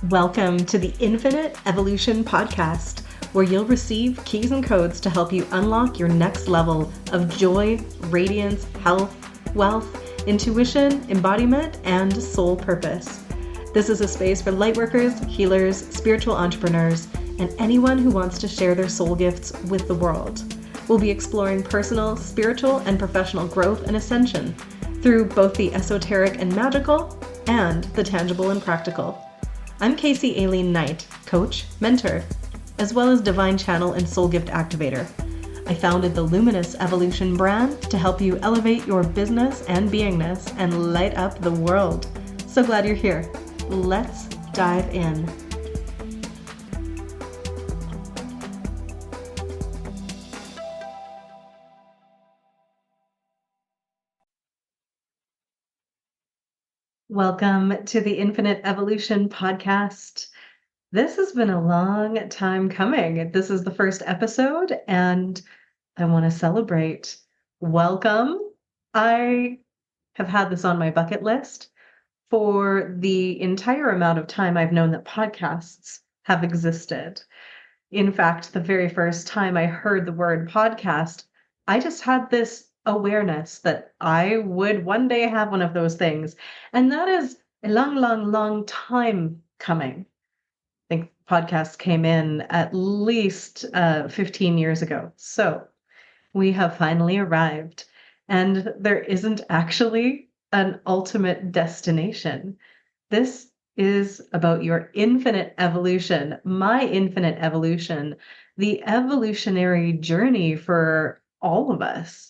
Welcome to the Infinite Evolution Podcast, where you'll receive keys and codes to help you unlock your next level of joy, radiance, health, wealth, intuition, embodiment, and soul purpose. This is a space for lightworkers, healers, spiritual entrepreneurs, and anyone who wants to share their soul gifts with the world. We'll be exploring personal, spiritual, and professional growth and ascension through both the esoteric and magical and the tangible and practical. I'm Casey Aileen Knight, coach, mentor, as well as divine channel and soul gift activator. I founded the Luminous Evolution brand to help you elevate your business and beingness and light up the world. So glad you're here. Let's dive in. Welcome to the Infinite Evolution Podcast. This has been a long time coming. This is the first episode, and I want to celebrate. Welcome. I have had this on my bucket list for the entire amount of time I've known that podcasts have existed. In fact, the very first time I heard the word podcast, I just had this awareness that I would one day have one of those things. And that is a long, long, long time coming. I think podcasts came in at least 15 years ago. So we have finally arrived. And there isn't actually an ultimate destination. This is about your infinite evolution, my infinite evolution, the evolutionary journey for all of us.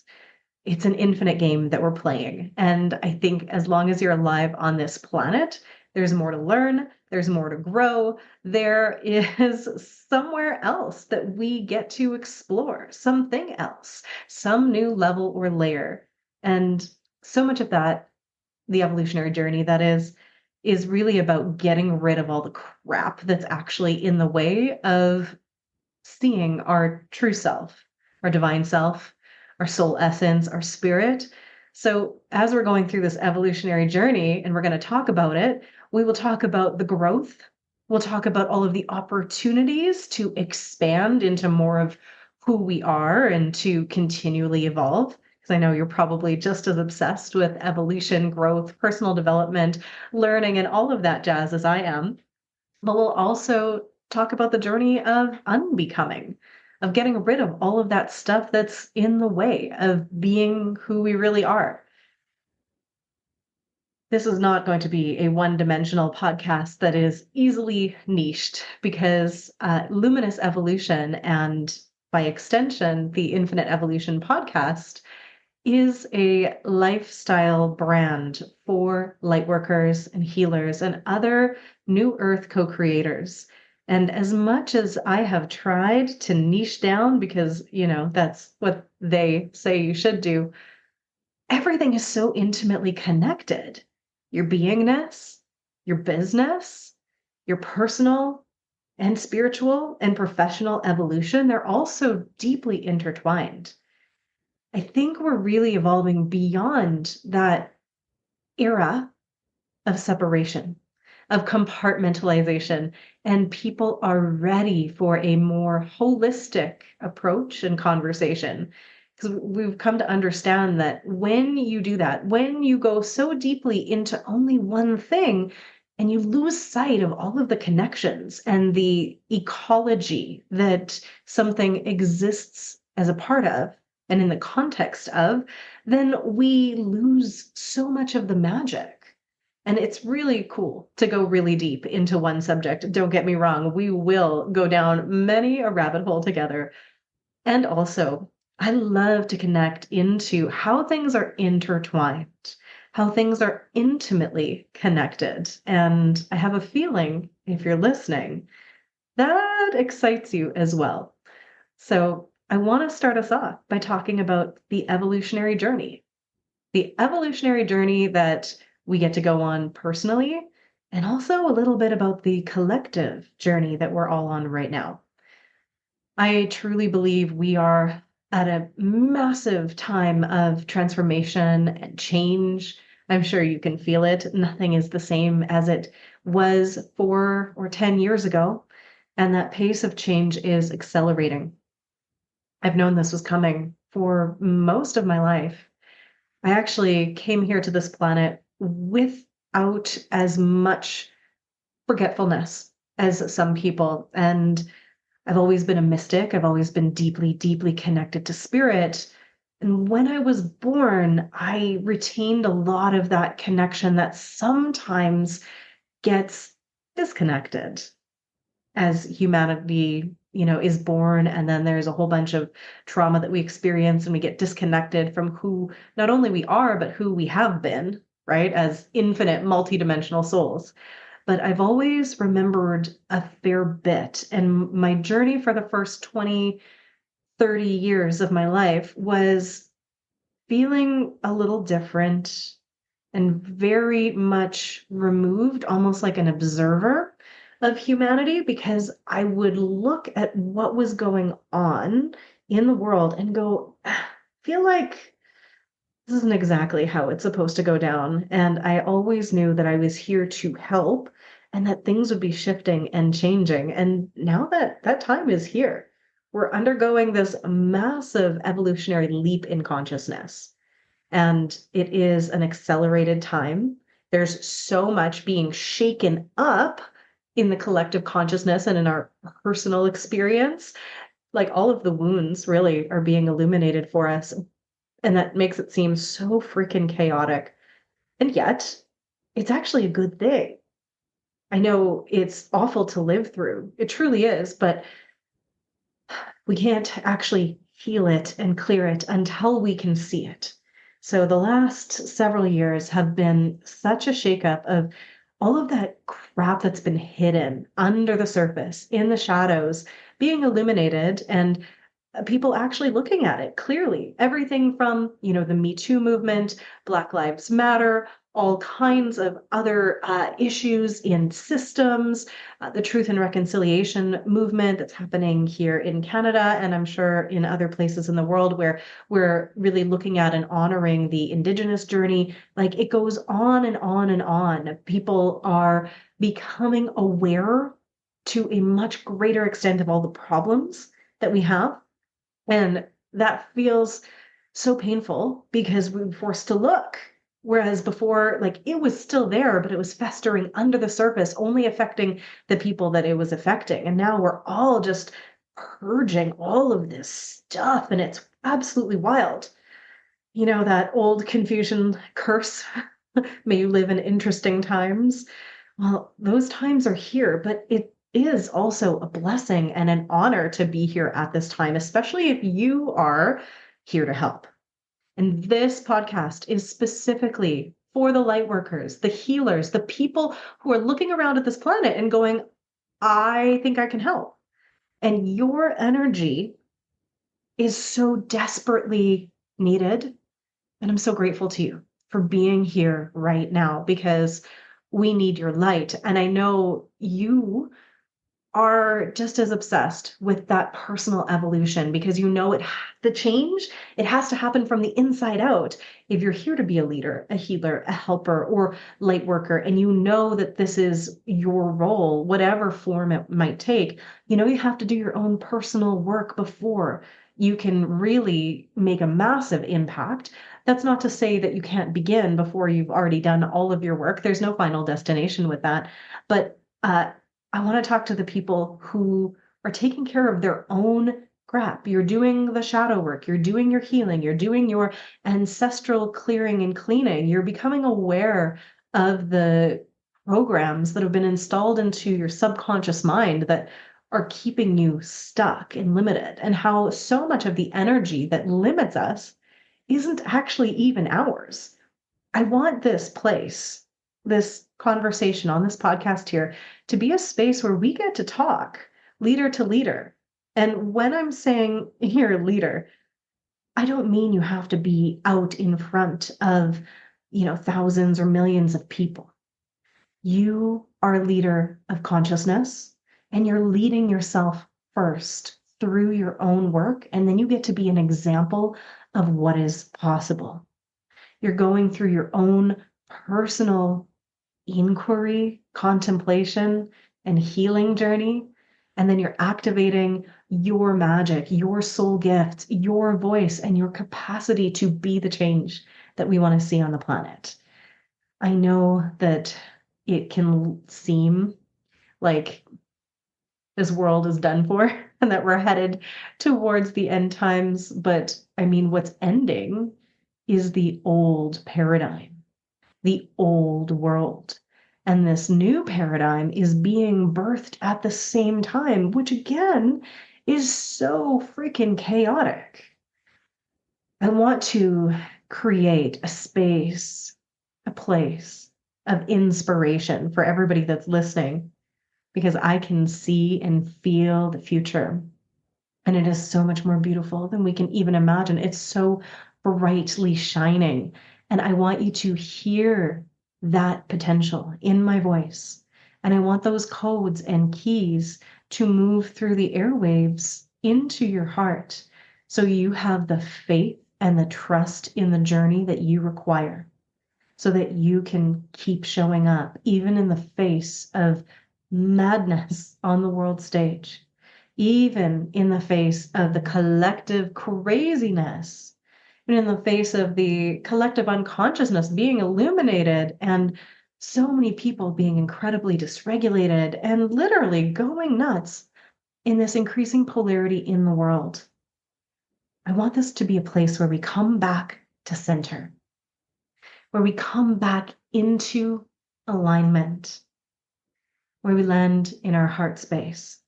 It's an infinite game that we're playing. And I think as long as you're alive on this planet, there's more to learn, there's more to grow, there is somewhere else that we get to explore, something else, some new level or layer. And so much of that, the evolutionary journey, that is really about getting rid of all the crap that's actually in the way of seeing our true self, our divine self, our soul essence, our spirit. So as we're going through this evolutionary journey and we're going to talk about it, we will talk about the growth. We'll talk about all of the opportunities to expand into more of who we are and to continually evolve. Because I know you're probably just as obsessed with evolution, growth, personal development, learning, and all of that jazz as I am. But we'll also talk about the journey of unbecoming, of getting rid of all of that stuff that's in the way of being who we really are. This is not going to be a one-dimensional podcast that is easily niched because Luminous Evolution and by extension, the Infinite Evolution podcast is a lifestyle brand for lightworkers and healers and other new earth co-creators. And as much as I have tried to niche down because, that's what they say you should do, everything is so intimately connected. Your beingness, your business, your personal and spiritual and professional evolution, they're all so deeply intertwined. I think we're really evolving beyond that era of separation, of compartmentalization, and people are ready for a more holistic approach and conversation. Because we've come to understand that when you do that, when you go so deeply into only one thing, and you lose sight of all of the connections and the ecology that something exists as a part of, and in the context of, then we lose so much of the magic. And it's really cool to go really deep into one subject. Don't get me wrong, we will go down many a rabbit hole together. And also, I love to connect into how things are intertwined, how things are intimately connected. And I have a feeling, if you're listening, that excites you as well. So I want to start us off by talking about the evolutionary journey. The evolutionary journey that we get to go on personally, and also a little bit about the collective journey that we're all on right now. I truly believe we are at a massive time of transformation and change I'm sure you can feel it. Nothing is the same as it was 4 or 10 years ago. And that pace of change is accelerating. I've known this was coming for most of my life. I actually came here to this planet without as much forgetfulness as some people. And I've always been a mystic. I've always been deeply, deeply connected to spirit. And when I was born, I retained a lot of that connection that sometimes gets disconnected as humanity, is born. And then there's a whole bunch of trauma that we experience and we get disconnected from who not only we are, but who we have been, right? As infinite multidimensional souls. But I've always remembered a fair bit. And my journey for the first 20, 30 years of my life was feeling a little different and very much removed, almost like an observer of humanity, because I would look at what was going on in the world and go, feel like this isn't exactly how it's supposed to go down. And I always knew that I was here to help and that things would be shifting and changing. And now that that time is here, we're undergoing this massive evolutionary leap in consciousness. And it is an accelerated time. There's so much being shaken up in the collective consciousness and in our personal experience. Like all of the wounds really are being illuminated for us. And that makes it seem so freaking chaotic. And yet, it's actually a good thing. I know it's awful to live through. It truly is, but we can't actually heal it and clear it until we can see it. So the last several years have been such a shakeup of all of that crap that's been hidden under the surface, in the shadows, being illuminated, and people actually looking at it clearly. Everything from, the Me Too movement, Black Lives Matter, all kinds of other issues in systems, the truth and reconciliation movement that's happening here in Canada, and I'm sure in other places in the world where we're really looking at and honoring the Indigenous journey. Like it goes on and on and on. People are becoming aware to a much greater extent of all the problems that we have. And that feels so painful because we were forced to look. Whereas before, like it was still there, but it was festering under the surface, only affecting the people that it was affecting. And now we're all just purging all of this stuff, and it's absolutely wild. That old Confucian curse, may you live in interesting times. Well, those times are here, but it is also a blessing and an honor to be here at this time, especially if you are here to help. And this podcast is specifically for the light workers, the healers, the people who are looking around at this planet and going, I think I can help. And your energy is so desperately needed. And I'm so grateful to you for being here right now because we need your light. And I know you are just as obsessed with that personal evolution because the change, it has to happen from the inside out. If you're here to be a leader, a healer, a helper, or light worker, and you know that this is your role, whatever form it might take, you have to do your own personal work before you can really make a massive impact. That's not to say that you can't begin before you've already done all of your work. There's no final destination with that. But I want to talk to the people who are taking care of their own crap. You're doing the shadow work, you're doing your healing, you're doing your ancestral clearing and cleaning. You're becoming aware of the programs that have been installed into your subconscious mind that are keeping you stuck and limited, and how so much of the energy that limits us isn't actually even ours. I want this place, this conversation on this podcast here, to be a space where we get to talk leader to leader. And when I'm saying here, leader, I don't mean you have to be out in front of, thousands or millions of people. You are a leader of consciousness and you're leading yourself first through your own work. And then you get to be an example of what is possible. You're going through your own personal inquiry, contemplation, and healing journey. And then you're activating your magic, your soul gift, your voice, and your capacity to be the change that we want to see on the planet. I know that it can seem like this world is done for and that we're headed towards the end times. But I mean, what's ending is the old paradigm, the old world. And this new paradigm is being birthed at the same time, which again is so freaking chaotic. I want to create a space, a place of inspiration for everybody that's listening, because I can see and feel the future. And it is so much more beautiful than we can even imagine. It's so brightly shining. And I want you to hear that potential in my voice. And I want those codes and keys to move through the airwaves into your heart so you have the faith and the trust in the journey that you require, so that you can keep showing up, even in the face of madness on the world stage, even in the face of the collective craziness, and in the face of the collective unconsciousness being illuminated, and so many people being incredibly dysregulated and literally going nuts in this increasing polarity in the world. I want this to be a place where we come back to center, where we come back into alignment, where we land in our heart space,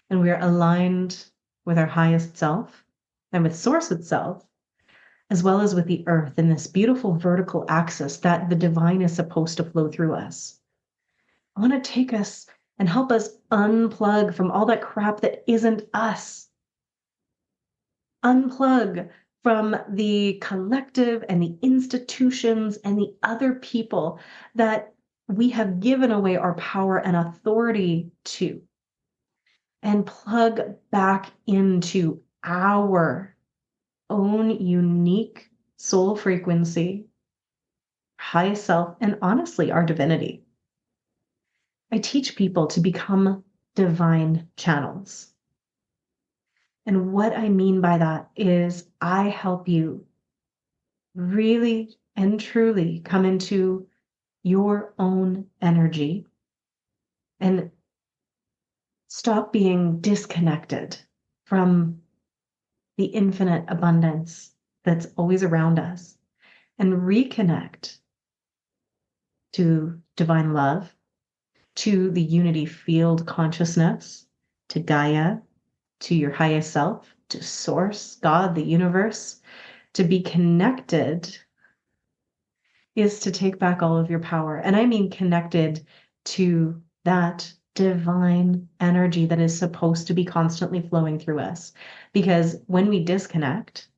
and we are aligned with our highest self and with source itself, as well as with the earth in this beautiful vertical axis that the divine is supposed to flow through us. I want to take us and help us unplug from all that crap that isn't us. Unplug from the collective and the institutions and the other people that we have given away our power and authority to, and plug back into our own unique soul frequency, highest self, and honestly, our divinity. I teach people to become divine channels. And what I mean by that is I help you really and truly come into your own energy and stop being disconnected from the infinite abundance that's always around us, and reconnect to divine love, to the unity field consciousness, to Gaia, to your highest self, to source, God, the universe. To be connected is to take back all of your power. And I mean connected to that divine energy that is supposed to be constantly flowing through us. Because when we disconnect,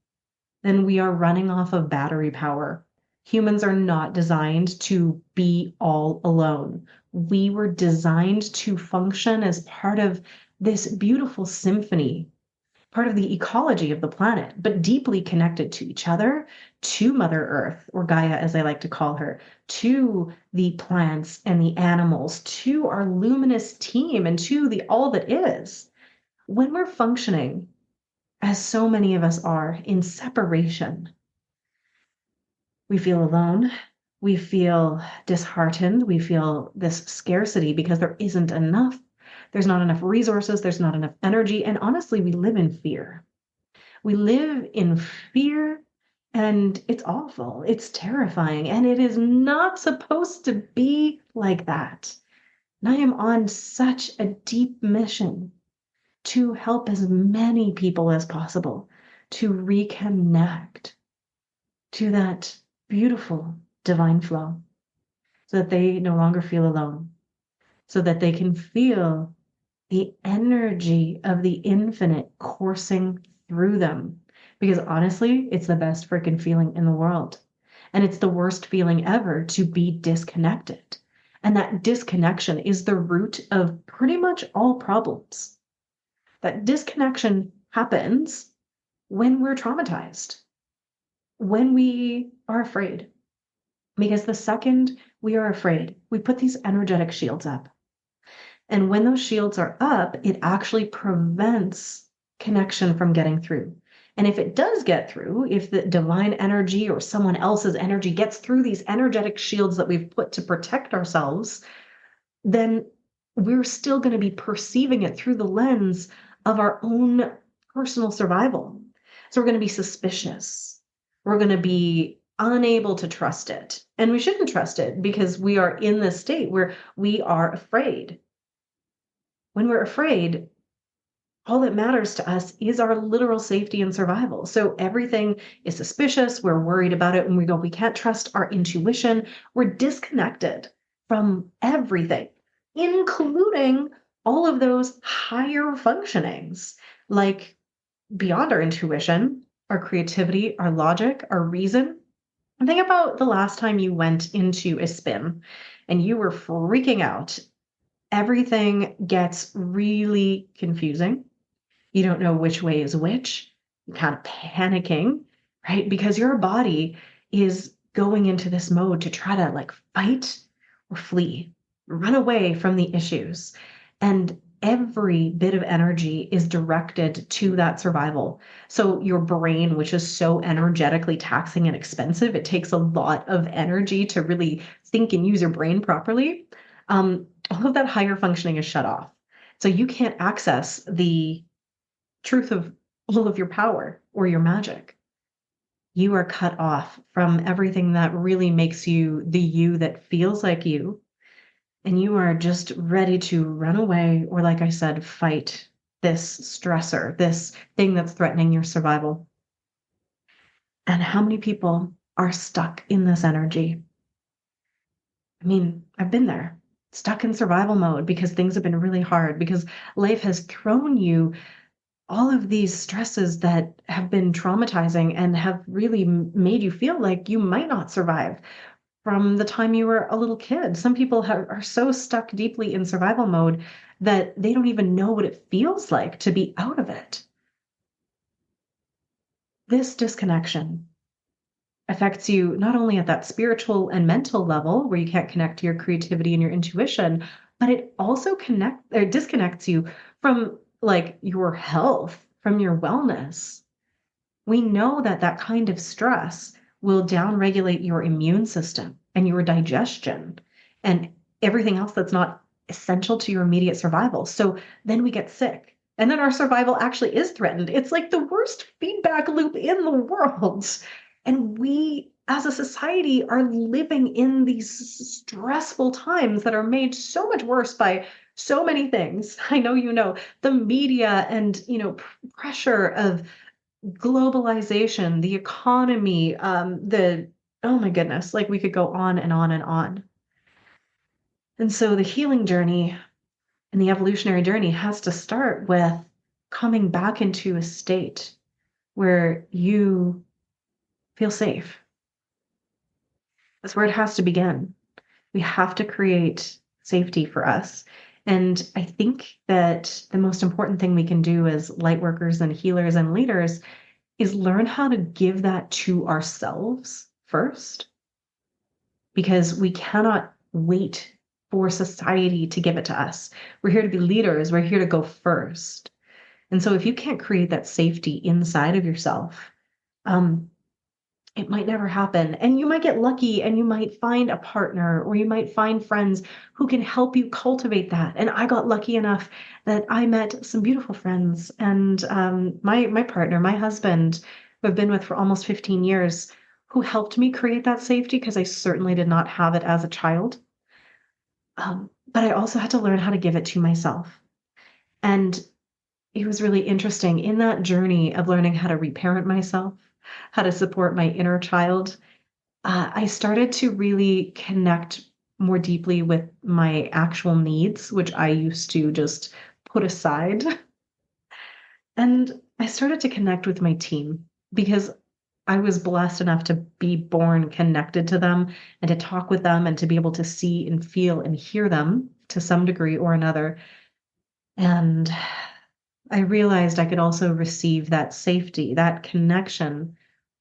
then we are running off of battery power. Humans are not designed to be all alone. We were designed to function as part of this beautiful symphony, part of the ecology of the planet, but deeply connected to each other, to Mother Earth, or Gaia, as I like to call her, to the plants and the animals, to our luminous team, and to the all that is. When we're functioning, as so many of us are, in separation, we feel alone. We feel disheartened. We feel this scarcity because there isn't enough. There's not enough resources. There's not enough energy. And honestly, we live in fear. We live in fear, and it's awful. It's terrifying. And it is not supposed to be like that. And I am on such a deep mission to help as many people as possible to reconnect to that beautiful divine flow, so that they no longer feel alone, so that they can feel the energy of the infinite coursing through them. Because honestly, it's the best freaking feeling in the world. And it's the worst feeling ever to be disconnected. And that disconnection is the root of pretty much all problems. That disconnection happens when we're traumatized, when we are afraid, Because the second we are afraid, we put these energetic shields up. And when those shields are up, it actually prevents connection from getting through. And if it does get through, if the divine energy or someone else's energy gets through these energetic shields that we've put to protect ourselves, then we're still going to be perceiving it through the lens of our own personal survival. So we're going to be suspicious. We're going to be unable to trust it. And we shouldn't trust it because we are in this state where we are afraid. When we're afraid, all that matters to us is our literal safety and survival. So everything is suspicious. We're worried about it. And we can't trust our intuition. We're disconnected from everything, including all of those higher functionings, like beyond our intuition, our creativity, our logic, our reason. And think about the last time you went into a spin and you were freaking out. Everything gets really confusing. You don't know which way is which. You're kind of panicking, right? Because your body is going into this mode to try to like fight or flee, run away from the issues. And every bit of energy is directed to that survival. So your brain, which is so energetically taxing and expensive, it takes a lot of energy to really think and use your brain properly. All of that higher functioning is shut off. So you can't access the truth of all of your power or your magic. You are cut off from everything that really makes you the you that feels like you. And you are just ready to run away, or like I said, fight this stressor, this thing that's threatening your survival. And how many people are stuck in this energy? I mean, I've been there, stuck in survival mode because things have been really hard, because life has thrown you all of these stresses that have been traumatizing and have really made you feel like you might not survive from the time you were a little kid. Some people are so stuck deeply in survival mode that they don't even know what it feels like to be out of it. This disconnection affects you not only at that spiritual and mental level where you can't connect to your creativity and your intuition, but it also disconnects you from like your health, from your wellness. We know that that kind of stress will downregulate your immune system and your digestion and everything else that's not essential to your immediate survival. So then we get sick. And then our survival actually is threatened. It's like the worst feedback loop in the world. And we, as a society, are living in these stressful times that are made so much worse by so many things. I know you know the media and pressure of globalization, the economy, the oh my goodness, like we could go on and on and on. And so the healing journey and the evolutionary journey has to start with coming back into a state where you feel safe. That's where it has to begin. We have to create safety for us. And I think that the most important thing we can do as light workers and healers and leaders is learn how to give that to ourselves first, because we cannot wait for society to give it to us. We're here to be leaders. We're here to go first. And so if you can't create that safety inside of yourself, it might never happen. And you might get lucky and you might find a partner or you might find friends who can help you cultivate that. And I got lucky enough that I met some beautiful friends, and my partner, my husband, who I've been with for almost 15 years, who helped me create that safety because I certainly did not have it as a child. But I also had to learn how to give it to myself. And it was really interesting in that journey of learning how to reparent myself, how to support my inner child. I started to really connect more deeply with my actual needs, which I used to just put aside. And I started to connect with my team because I was blessed enough to be born connected to them and to talk with them and to be able to see and feel and hear them to some degree or another. And I realized I could also receive that safety, that connection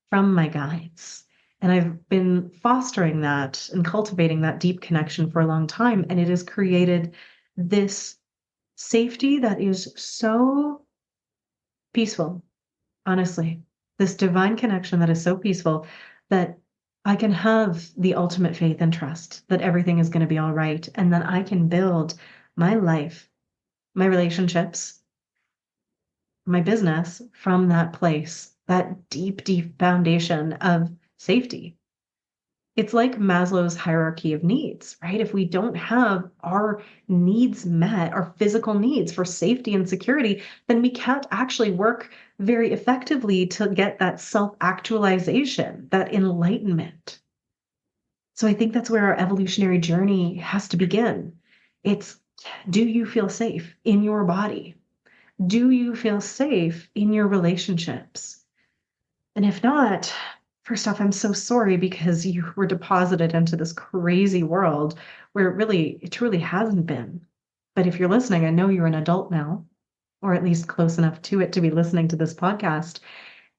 from my guides. And I've been fostering that and cultivating that deep connection for a long time. And it has created this safety that is so peaceful, honestly. This divine connection that is so peaceful that I can have the ultimate faith and trust that everything is going to be all right. And then I can build my life, my relationships, my business from that place, that deep, deep foundation of safety. It's like Maslow's hierarchy of needs, right? If we don't have our needs met, our physical needs for safety and security, then we can't actually work very effectively to get that self-actualization, that enlightenment. So I think that's where our evolutionary journey has to begin. It's, do you feel safe in your body? Do you feel safe in your relationships? And if not, first off, I'm so sorry because you were deposited into this crazy world where it truly hasn't been. But if you're listening, I know you're an adult now, or at least close enough to it to be listening to this podcast.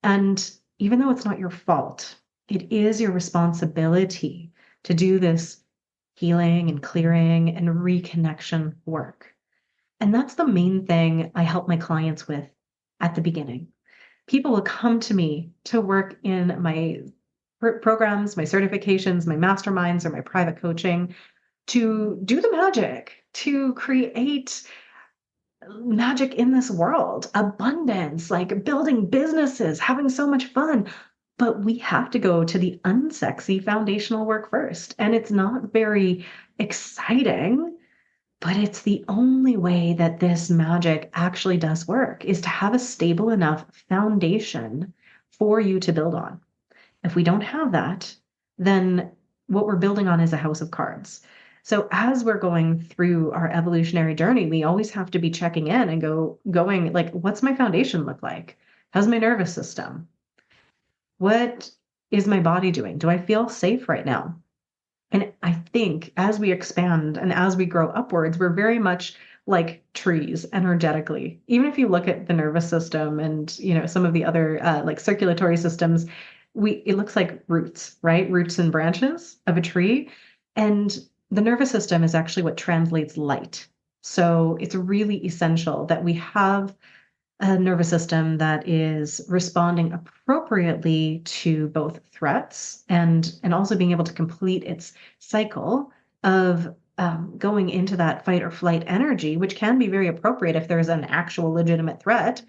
And even though it's not your fault, it is your responsibility to do this healing and clearing and reconnection work. And that's the main thing I help my clients with at the beginning. People will come to me to work in my programs, my certifications, my masterminds, or my private coaching to do the magic, to create magic in this world, abundance, like building businesses, having so much fun. But we have to go to the unsexy foundational work first. And it's not very exciting, but it's the only way that this magic actually does work is to have a stable enough foundation for you to build on. If we don't have that, then what we're building on is a house of cards. So as we're going through our evolutionary journey, we always have to be checking in and going like, what's my foundation look like? How's my nervous system? What is my body doing? Do I feel safe right now? And I think as we expand and as we grow upwards, we're very much like trees energetically. Even if you look at the nervous system and some of the other like circulatory systems, it looks like roots, right? Roots and branches of a tree. And the nervous system is actually what translates light. So it's really essential that we have a nervous system that is responding appropriately to both threats and also being able to complete its cycle of going into that fight or flight energy, which can be very appropriate if there's an actual legitimate threat,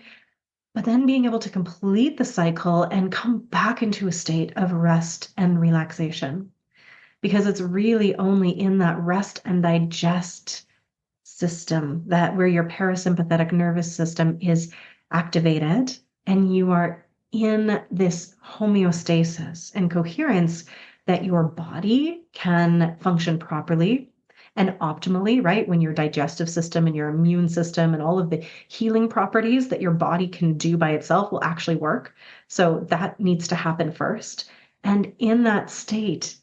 but then being able to complete the cycle and come back into a state of rest and relaxation. Because it's really only in that rest and digest system that where your parasympathetic nervous system is activated and you are in this homeostasis and coherence that your body can function properly and optimally, right? When your digestive system and your immune system and all of the healing properties that your body can do by itself will actually work. So that needs to happen first. And in that state,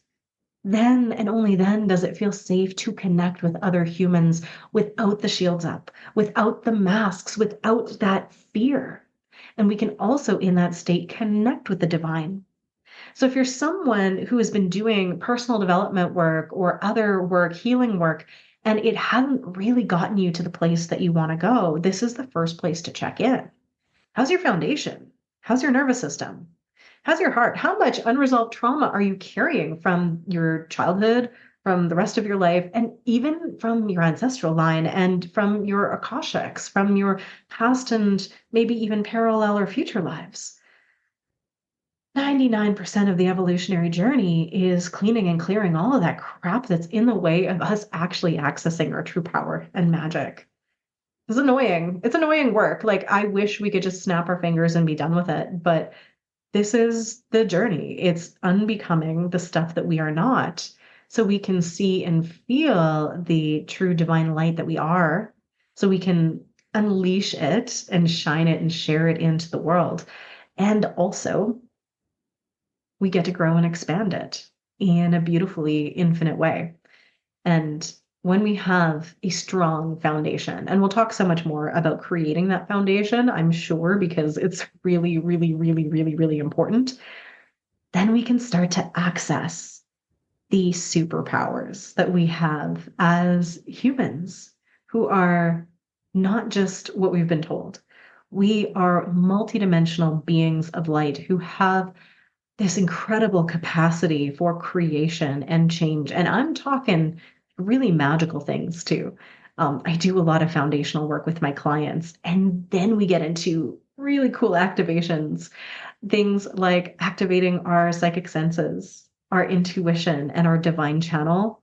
then and only then does it feel safe to connect with other humans without the shields up, without the masks, without that fear. And we can also, in that state, connect with the divine. So if you're someone who has been doing personal development work or other work, healing work, and it hasn't really gotten you to the place that you want to go, this is the first place to check in. How's your foundation? How's your nervous system? How's your heart? How much unresolved trauma are you carrying from your childhood, from the rest of your life, and even from your ancestral line and from your Akashics, from your past and maybe even parallel or future lives? 99% of the evolutionary journey is cleaning and clearing all of that crap that's in the way of us actually accessing our true power and magic. It's annoying. It's annoying work. Like, I wish we could just snap our fingers and be done with it, but this is the journey. It's unbecoming the stuff that we are not, so we can see and feel the true divine light that we are, so we can unleash it and shine it and share it into the world. And also, we get to grow and expand it in a beautifully infinite way. And when we have a strong foundation, and we'll talk so much more about creating that foundation, I'm sure, because it's really, really, really, really, really important. then we can start to access the superpowers that we have as humans who are not just what we've been told. We are multidimensional beings of light who have this incredible capacity for creation and change. And I'm talking really magical things too. I do a lot of foundational work with my clients, and then we get into really cool activations, things like activating our psychic senses, our intuition, and our divine channel,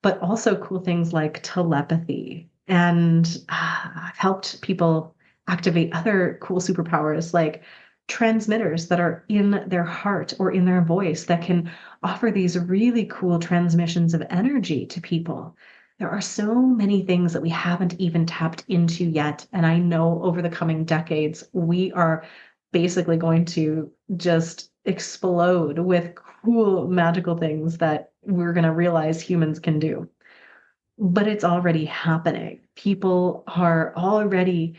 but also cool things like telepathy. And I've helped people activate other cool superpowers like transmitters that are in their heart or in their voice that can offer these really cool transmissions of energy to people. There are so many things that we haven't even tapped into yet. And I know over the coming decades, we are basically going to just explode with cool magical things that we're going to realize humans can do. But it's already happening. People are already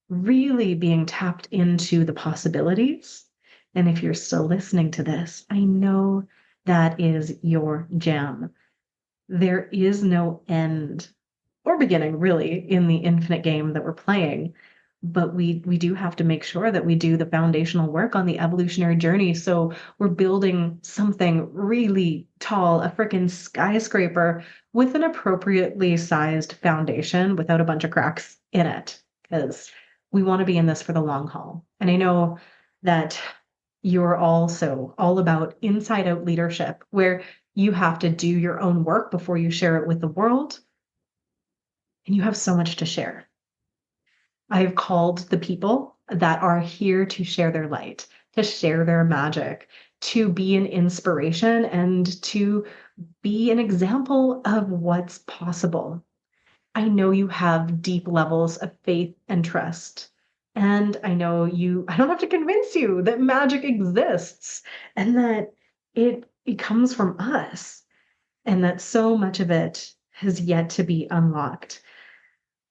really being tapped into the possibilities. And if you're still listening to this, I know that is your jam. There is no end or beginning, really, in the infinite game that we're playing. But we do have to make sure that we do the foundational work on the evolutionary journey. So we're building something really tall, a freaking skyscraper with an appropriately sized foundation without a bunch of cracks in it. Because we want to be in this for the long haul. And I know that you're also all about inside out leadership, where you have to do your own work before you share it with the world. And you have so much to share. I have called the people that are here to share their light, to share their magic, to be an inspiration, and to be an example of what's possible. I know you have deep levels of faith and trust. And I don't have to convince you that magic exists and that it comes from us and that so much of it has yet to be unlocked.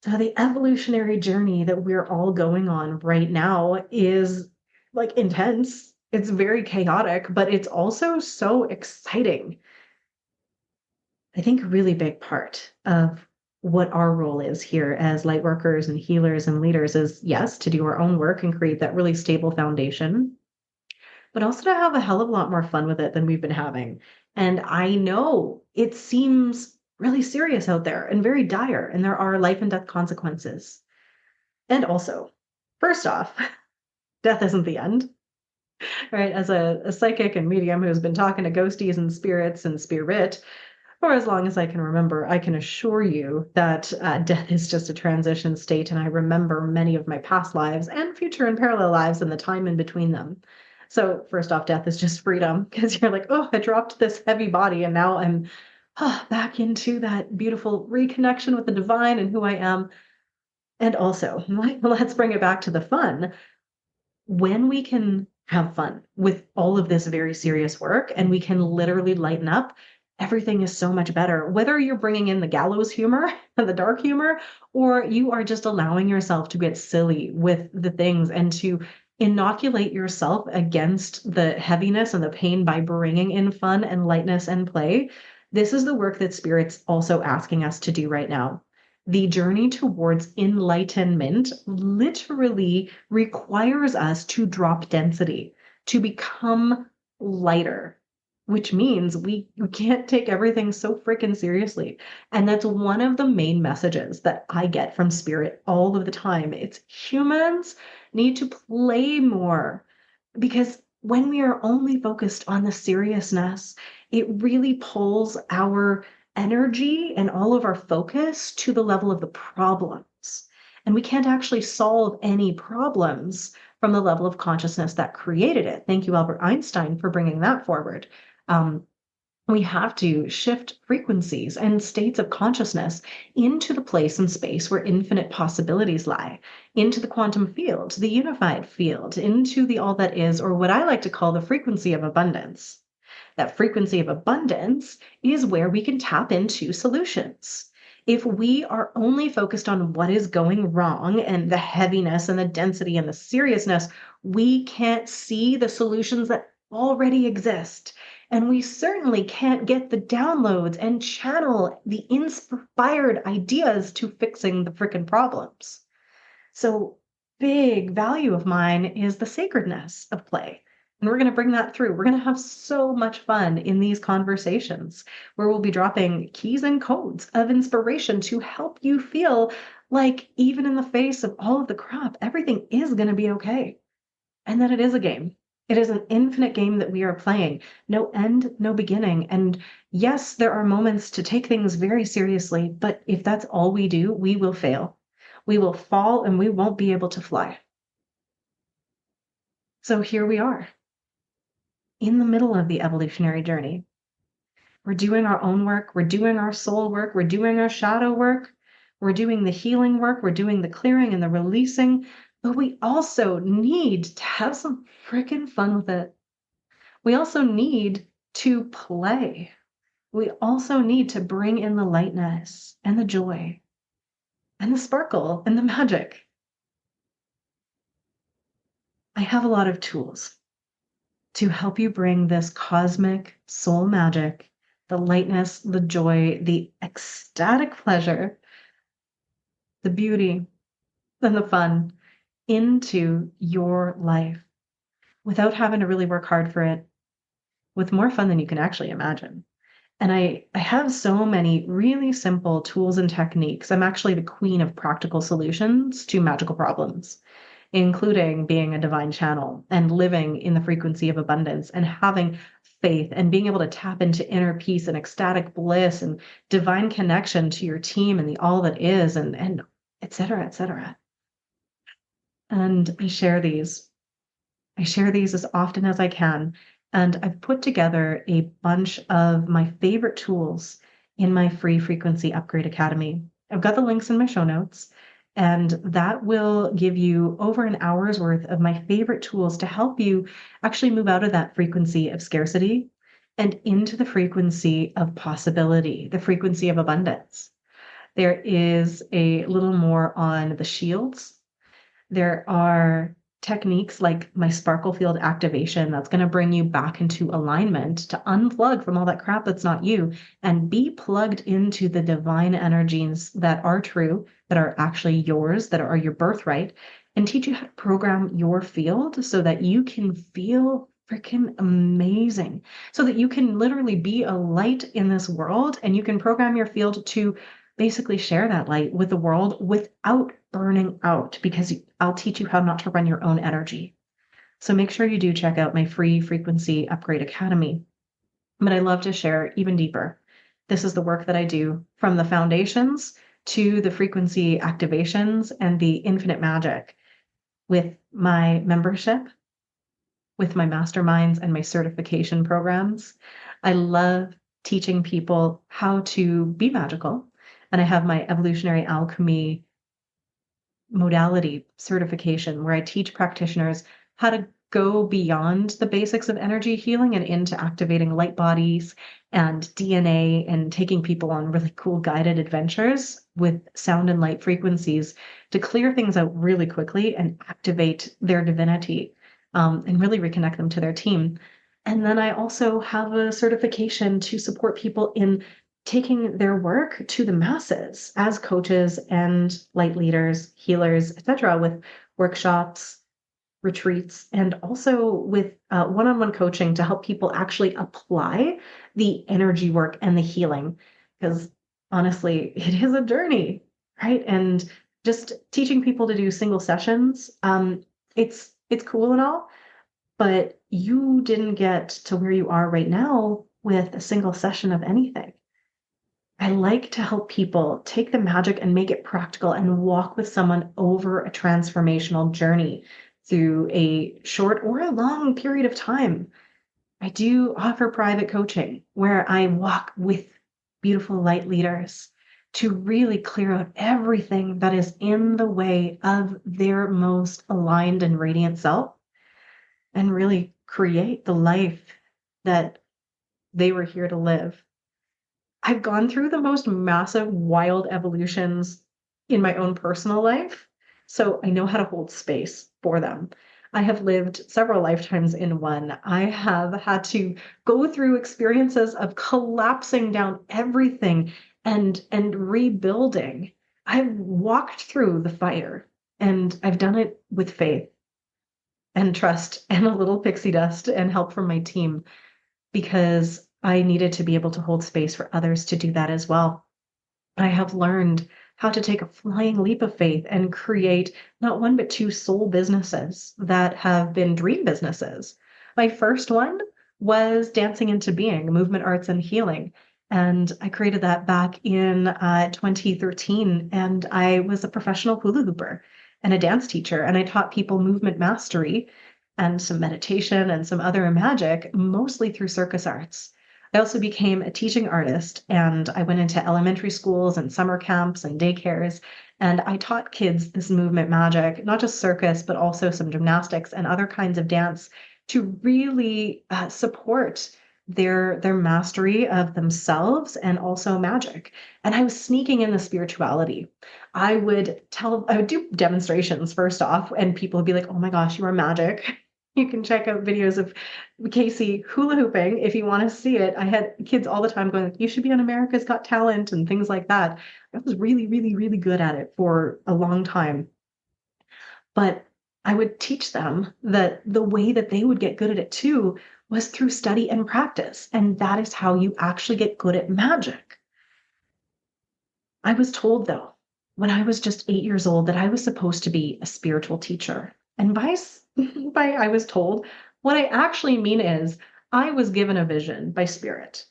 So the evolutionary journey that we're all going on right now is like intense. It's very chaotic, but it's also so exciting. I think a really big part of what our role is here as light workers and healers and leaders is, yes, to do our own work and create that really stable foundation, but also to have a hell of a lot more fun with it than we've been having. And I know it seems really serious out there and very dire, and there are life and death consequences. And also, first off, death isn't the end, right? As a psychic and medium who's been talking to ghosties and spirits and spirit for as long as I can remember, I can assure you that death is just a transition state, and I remember many of my past lives and future and parallel lives and the time in between them. So first off, death is just freedom because you're like, oh, I dropped this heavy body and now I'm back into that beautiful reconnection with the divine and who I am. And also, let's bring it back to the fun. When we can have fun with all of this very serious work and we can literally lighten up, everything is so much better. Whether you're bringing in the gallows humor and the dark humor, or you are just allowing yourself to get silly with the things and to inoculate yourself against the heaviness and the pain by bringing in fun and lightness and play. This is the work that Spirit's also asking us to do right now. The journey towards enlightenment literally requires us to drop density, to become lighter, which means we can't take everything so freaking seriously. And that's one of the main messages that I get from Spirit all of the time. It's humans need to play more, because when we are only focused on the seriousness, it really pulls our energy and all of our focus to the level of the problems. And we can't actually solve any problems from the level of consciousness that created it. Thank you, Albert Einstein, for bringing that forward. Um, we have to shift frequencies and states of consciousness into the place and space where infinite possibilities lie, into the quantum field, the unified field, into the all that is, or what I like to call the frequency of abundance. That frequency of abundance is where we can tap into solutions. If we are only focused on what is going wrong and the heaviness and the density and the seriousness, we can't see the solutions that already exist. And we certainly can't get the downloads and channel the inspired ideas to fixing the frickin' problems. So, big value of mine is the sacredness of play. And we're going to bring that through. We're going to have so much fun in these conversations where we'll be dropping keys and codes of inspiration to help you feel like, even in the face of all of the crap, everything is going to be okay. And that it is a game. It is an infinite game that we are playing. No end, no beginning. And yes, there are moments to take things very seriously, but if that's all we do, we will fail. We will fall and we won't be able to fly. So here we are in the middle of the evolutionary journey. We're doing our own work. We're doing our soul work. We're doing our shadow work. We're doing the healing work. We're doing the clearing and the releasing. But we also need to have some freaking fun with it. We also need to play. We also need to bring in the lightness and the joy and the sparkle and the magic. I have a lot of tools to help you bring this cosmic soul magic, the lightness, the joy, the ecstatic pleasure, the beauty, and the fun into your life without having to really work hard for it, with more fun than you can actually imagine. And I have so many really simple tools and techniques. I'm actually the queen of practical solutions to magical problems, including being a divine channel and living in the frequency of abundance and having faith and being able to tap into inner peace and ecstatic bliss and divine connection to your team and the all that is, and et cetera, et cetera. And I share these as often as I can. And I've put together a bunch of my favorite tools in my free Frequency Upgrade Academy. I've got the links in my show notes, and that will give you over an hour's worth of my favorite tools to help you actually move out of that frequency of scarcity and into the frequency of possibility, the frequency of abundance. There is a little more on the shields. There are techniques like my sparkle field activation that's going to bring you back into alignment to unplug from all that crap that's not you and be plugged into the divine energies that are true, that are actually yours, that are your birthright, and teach you how to program your field so that you can feel freaking amazing, so that you can literally be a light in this world and you can program your field to basically share that light with the world without burning out, because I'll teach you how not to run your own energy. So make sure you do check out my free Frequency Upgrade Academy. But I love to share even deeper. This is the work that I do from the foundations to the frequency activations and the infinite magic with my membership, with my masterminds and my certification programs. I love teaching people how to be magical. And I have my Evolutionary Alchemy modality certification where I teach practitioners how to go beyond the basics of energy healing and into activating light bodies and DNA and taking people on really cool guided adventures with sound and light frequencies to clear things out really quickly and activate their divinity, and really reconnect them to their team. And then I also have a certification to support people in taking their work to the masses as coaches and light leaders, healers, etc., with workshops, retreats, and also with one-on-one coaching to help people actually apply the energy work and the healing. Because honestly, it is a journey, right? And just teaching people to do single sessions, it's cool and all, but you didn't get to where you are right now with a single session of anything. I like to help people take the magic and make it practical and walk with someone over a transformational journey through a short or a long period of time. I do offer private coaching where I walk with beautiful light leaders to really clear out everything that is in the way of their most aligned and radiant self and really create the life that they were here to live. I've gone through the most massive, wild evolutions in my own personal life, so I know how to hold space for them. I have lived several lifetimes in one. I have had to go through experiences of collapsing down everything and rebuilding. I've walked through the fire and I've done it with faith and trust and a little pixie dust and help from my team because I needed to be able to hold space for others to do that as well. I have learned how to take a flying leap of faith and create not one, but two soul businesses that have been dream businesses. My first one was Dancing into Being, movement arts and healing. And I created that back in 2013. And I was a professional hula hooper and a dance teacher. And I taught people movement mastery and some meditation and some other magic, mostly through circus arts. I also became a teaching artist and I went into elementary schools and summer camps and daycares. And I taught kids this movement magic, not just circus, but also some gymnastics and other kinds of dance to really support their mastery of themselves and also magic. And I was sneaking in the spirituality. I would do demonstrations first off, and people would be like, oh my gosh, you are magic. You can check out videos of Casey hula hooping if you want to see it. I had kids all the time going, you should be on America's Got Talent and things like that. I was really, really, really good at it for a long time. But I would teach them that the way that they would get good at it too was through study and practice. And that is how you actually get good at magic. I was told, though, when I was just 8 years old, that I was supposed to be a spiritual teacher. And by I was told, what I actually mean is I was given a vision by spirit.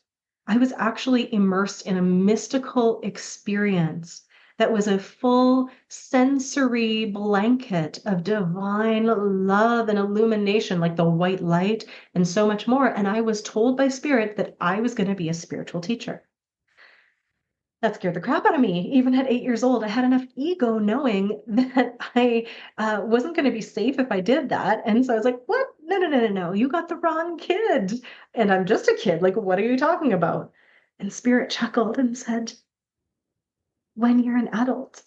I was actually immersed in a mystical experience that was a full sensory blanket of divine love and illumination, like the white light and so much more. And I was told by spirit that I was going to be a spiritual teacher. That scared the crap out of me. Even at 8 years old, I had enough ego knowing that I wasn't going to be safe if I did that. And so I was like, what? No, no, no, no, no. You got the wrong kid. And I'm just a kid. Like, what are you talking about? And Spirit chuckled and said, when you're an adult.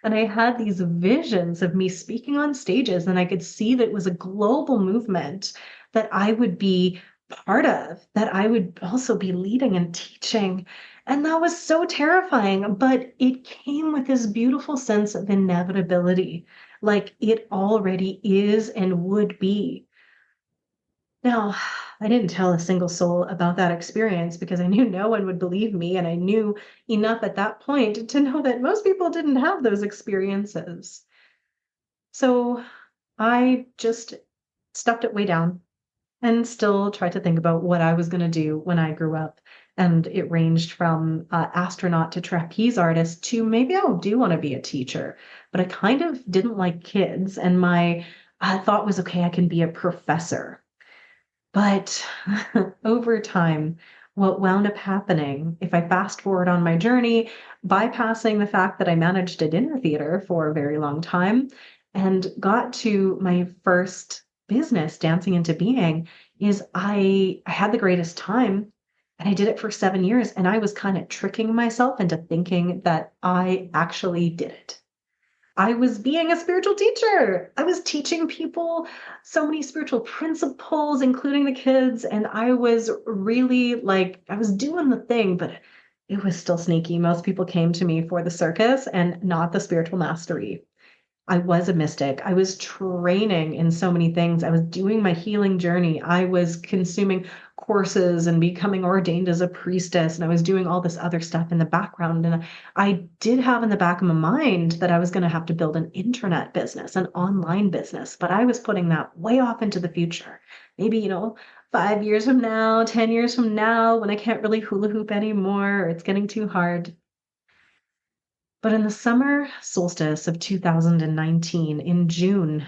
And I had these visions of me speaking on stages, and I could see that it was a global movement that I would be part of, that I would also be leading and teaching. And that was so terrifying, but it came with this beautiful sense of inevitability, like it already is and would be. Now, I didn't tell a single soul about that experience because I knew no one would believe me, and I knew enough at that point to know that most people didn't have those experiences. So I just stuffed it way down and still tried to think about what I was going to do when I grew up. And it ranged from astronaut to trapeze artist to maybe I do want to be a teacher, but I kind of didn't like kids. And my thought was, okay, I can be a professor. But over time, what wound up happening, if I fast forward on my journey, bypassing the fact that I managed a dinner theater for a very long time and got to my first business, Dancing into Being, is I had the greatest time and I did it for 7 years. And I was kind of tricking myself into thinking that I actually did it. I was being a spiritual teacher. I was teaching people so many spiritual principles, including the kids. And I was really like, I was doing the thing, but it was still sneaky. Most people came to me for the circus and not the spiritual mastery. I was a mystic. I was training in so many things. I was doing my healing journey. I was consuming courses and becoming ordained as a priestess. And I was doing all this other stuff in the background. And I did have in the back of my mind that I was going to have to build an internet business, an online business, but I was putting that way off into the future. Maybe, 5 years from now, 10 years from now, when I can't really hula hoop anymore, or it's getting too hard. But in the summer solstice of 2019, in June,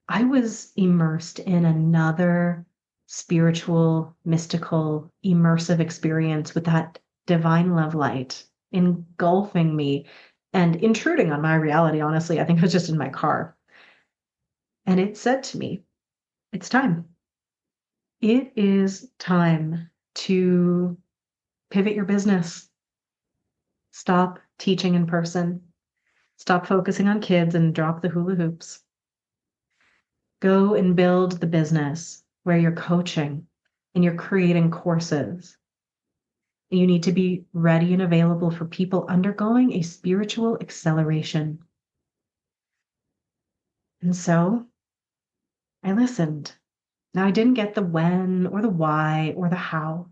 I was immersed in another spiritual, mystical, immersive experience with that divine love light engulfing me and intruding on my reality. Honestly, I think I was just in my car. And it said to me, it's time. It is time to pivot your business. Stop teaching in person. Stop focusing on kids and drop the hula hoops. Go and build the business where you're coaching and you're creating courses. You need to be ready and available for people undergoing a spiritual acceleration. And so I listened. Now, I didn't get the when or the why or the how,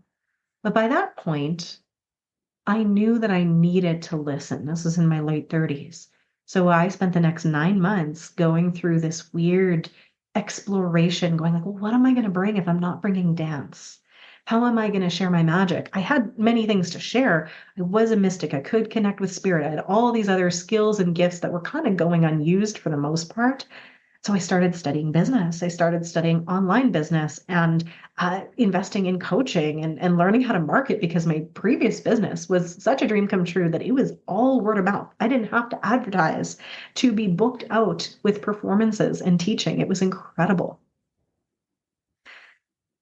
but by that point, I knew that I needed to listen. This was in my late 30s. So I spent the next 9 months going through this weird exploration, going like, well, what am I going to bring if I'm not bringing dance? How am I going to share my magic? I had many things to share. I was a mystic. I could connect with spirit. I had all these other skills and gifts that were kind of going unused for the most part. So I started studying business. I started studying online business and investing in coaching and learning how to market because my previous business was such a dream come true that it was all word of mouth. I didn't have to advertise to be booked out with performances and teaching. It was incredible.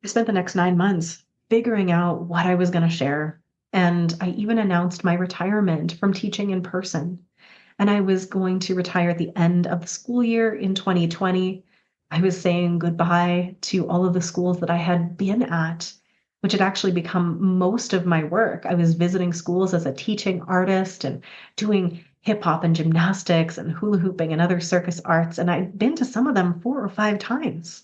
I spent the next 9 months figuring out what I was going to share. And I even announced my retirement from teaching in person. And I was going to retire at the end of the school year in 2020. I was saying goodbye to all of the schools that I had been at, which had actually become most of my work. I was visiting schools as a teaching artist and doing hip hop and gymnastics and hula hooping and other circus arts. And I'd been to some of them 4 or 5 times.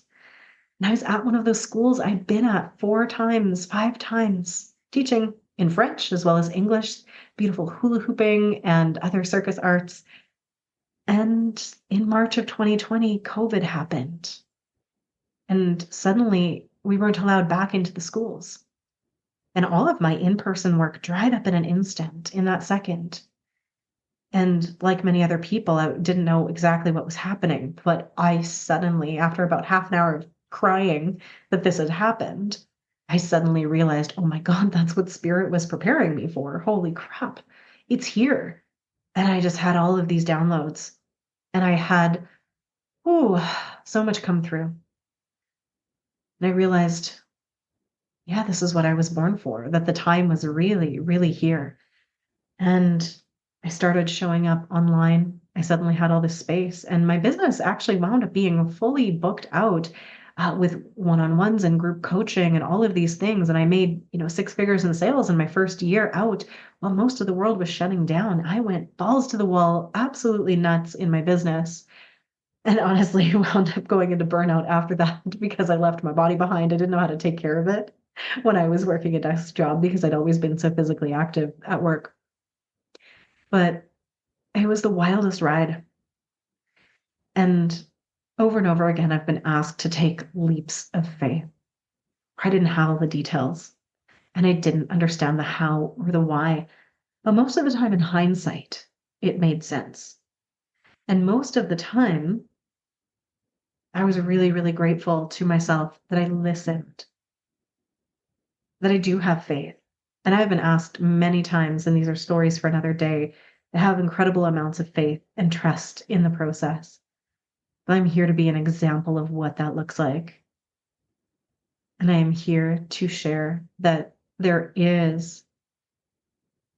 And I was at one of those schools I'd been at 4 times, 5 times, teaching in French as well as English, beautiful hula hooping and other circus arts. And in March of 2020, COVID happened. And suddenly we weren't allowed back into the schools. And all of my in-person work dried up in an instant, in that second. And like many other people, I didn't know exactly what was happening. But I suddenly, after about half an hour of crying that this had happened, I suddenly realized, oh my God, that's what spirit was preparing me for. Holy crap, it's here. And I just had all of these downloads. And I had, so much come through. And I realized, yeah, this is what I was born for, that the time was really, really here. And I started showing up online. I suddenly had all this space, and my business actually wound up being fully booked out with one-on-ones and group coaching and all of these things. And I made, 6 figures in sales in my first year out while most of the world was shutting down. I went balls to the wall, absolutely nuts in my business. And honestly, wound up going into burnout after that because I left my body behind. I didn't know how to take care of it when I was working a desk job because I'd always been so physically active at work. But it was the wildest ride. And over again, I've been asked to take leaps of faith. I didn't have all the details and I didn't understand the how or the why. But most of the time in hindsight, it made sense. And most of the time, I was really, really grateful to myself that I listened, that I do have faith. And I've been asked many times, and these are stories for another day, to have incredible amounts of faith and trust in the process. But I'm here to be an example of what that looks like. And I am here to share that there is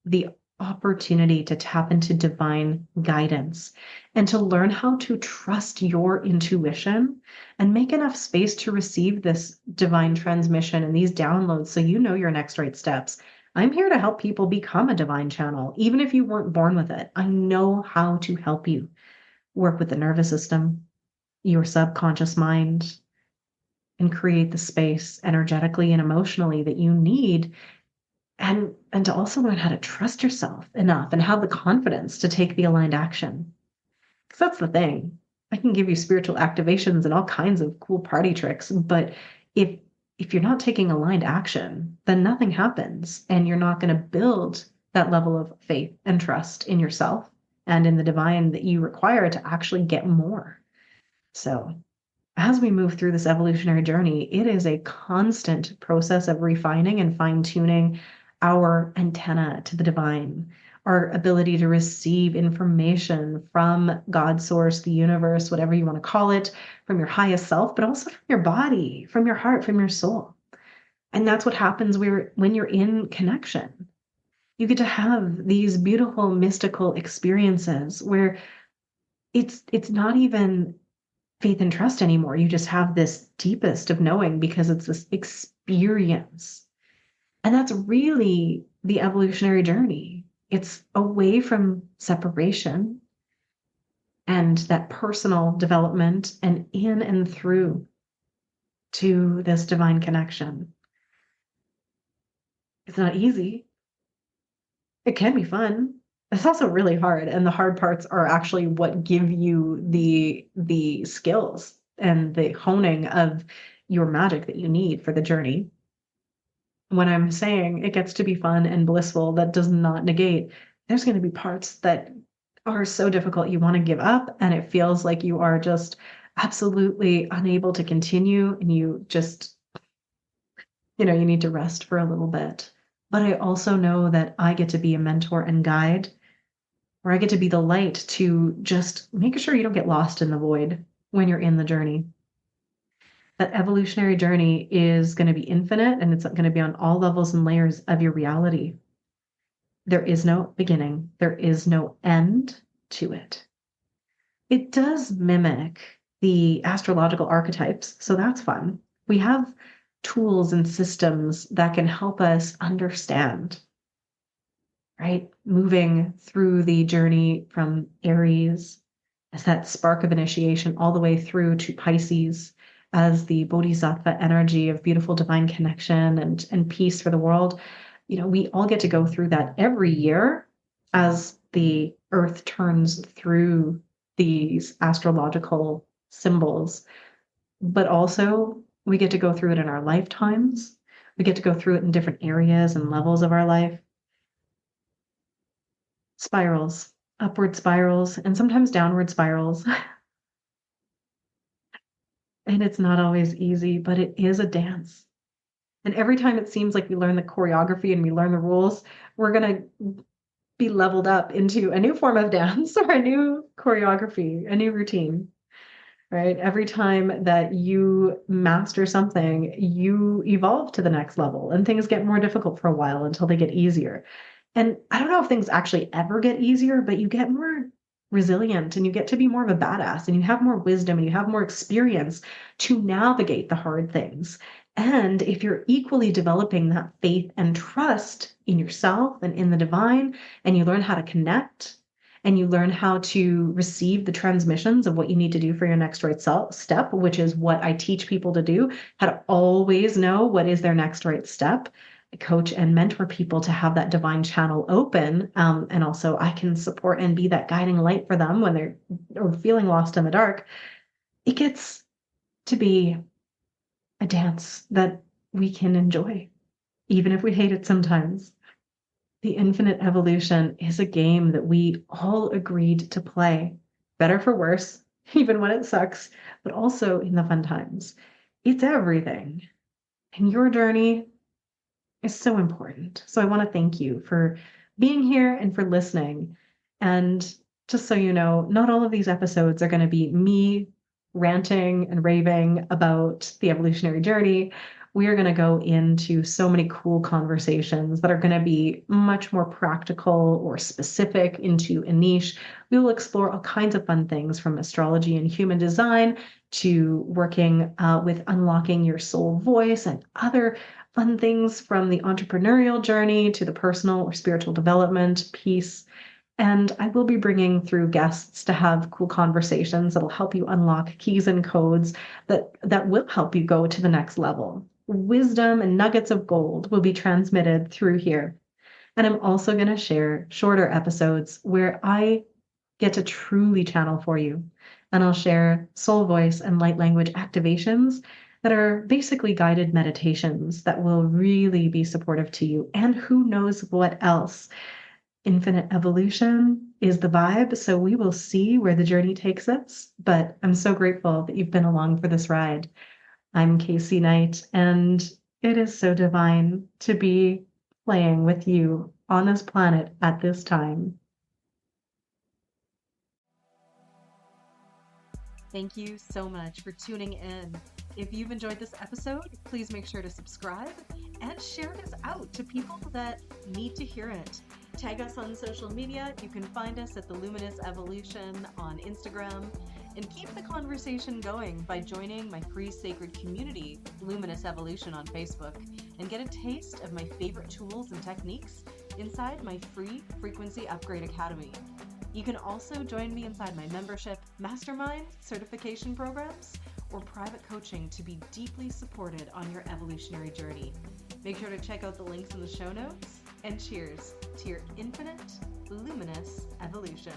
the opportunity to tap into divine guidance and to learn how to trust your intuition and make enough space to receive this divine transmission and these downloads so you know your next right steps. I'm here to help people become a divine channel, even if you weren't born with it. I know how to help you work with the nervous system, your subconscious mind, and create the space energetically and emotionally that you need, and to also learn how to trust yourself enough and have the confidence to take the aligned action. Because that's the thing. I can give you spiritual activations and all kinds of cool party tricks, but if you're not taking aligned action, then nothing happens and you're not going to build that level of faith and trust in yourself and in the divine that you require to actually get more. So as we move through this evolutionary journey, it is a constant process of refining and fine-tuning our antenna to the divine, our ability to receive information from God source, the universe, whatever you want to call it, from your highest self, but also from your body, from your heart, from your soul. And that's what happens when you're in connection. You get to have these beautiful mystical experiences where it's not even faith and trust anymore. You just have this deepest of knowing because it's this experience. And that's really the evolutionary journey. It's away from separation and that personal development and in and through to this divine connection. It's not easy. It can be fun. It's also really hard, and the hard parts are actually what give you the skills and the honing of your magic that you need for the journey. When I'm saying it gets to be fun and blissful, that does not negate there's going to be parts that are so difficult you want to give up, and it feels like you are just absolutely unable to continue, and you just, you need to rest for a little bit. But I also know that I get to be a mentor and guide, where I get to be the light to just make sure you don't get lost in the void when you're in the journey. That evolutionary journey is going to be infinite, and it's going to be on all levels and layers of your reality. There is no beginning, there is no end to it. It does mimic the astrological archetypes, so that's fun. We have tools and systems that can help us understand, right? Moving through the journey from Aries as that spark of initiation all the way through to Pisces as the bodhisattva energy of beautiful divine connection and peace for the world. We all get to go through that every year as the earth turns through these astrological symbols, but also we get to go through it in our lifetimes. We get to go through it in different areas and levels of our life. Spirals, upward spirals, and sometimes downward spirals. And it's not always easy, but it is a dance. And every time it seems like we learn the choreography and we learn the rules, we're going to be leveled up into a new form of dance or a new choreography, a new routine, right? Every time that you master something, you evolve to the next level and things get more difficult for a while until they get easier. And I don't know if things actually ever get easier, but you get more resilient and you get to be more of a badass and you have more wisdom and you have more experience to navigate the hard things. And if you're equally developing that faith and trust in yourself and in the divine, and you learn how to connect and you learn how to receive the transmissions of what you need to do for your next right step, which is what I teach people to do, how to always know what is their next right step. I coach and mentor people to have that divine channel open. And also I can support and be that guiding light for them when they're or feeling lost in the dark. It gets to be a dance that we can enjoy, even if we hate it sometimes. The infinite evolution is a game that we all agreed to play, better for worse, even when it sucks, but also in the fun times. It's everything. And your journey is so important. So I want to thank you for being here and for listening. And just so you know, not all of these episodes are going to be me ranting and raving about the evolutionary journey. We are going to go into so many cool conversations that are going to be much more practical or specific into a niche. We will explore all kinds of fun things from astrology and human design to working with unlocking your soul voice and other fun things from the entrepreneurial journey to the personal or spiritual development piece. And I will be bringing through guests to have cool conversations that'll help you unlock keys and codes that will help you go to the next level. Wisdom and nuggets of gold will be transmitted through here. And I'm also going to share shorter episodes where I get to truly channel for you. And I'll share soul voice and light language activations that are basically guided meditations that will really be supportive to you. And who knows what else? Infinite evolution is the vibe. So we will see where the journey takes us. But I'm so grateful that you've been along for this ride. I'm Casey Knight, and it is so divine to be playing with you on this planet at this time. Thank you so much for tuning in. If you've enjoyed this episode, please make sure to subscribe and share this out to people that need to hear it. Tag us on social media. You can find us at The Luminous Evolution on Instagram. And keep the conversation going by joining my free sacred community, Luminous Evolution, on Facebook, and get a taste of my favorite tools and techniques inside my free Frequency Upgrade Academy. You can also join me inside my membership, mastermind, certification programs, or private coaching to be deeply supported on your evolutionary journey. Make sure to check out the links in the show notes, and cheers to your infinite, luminous evolution.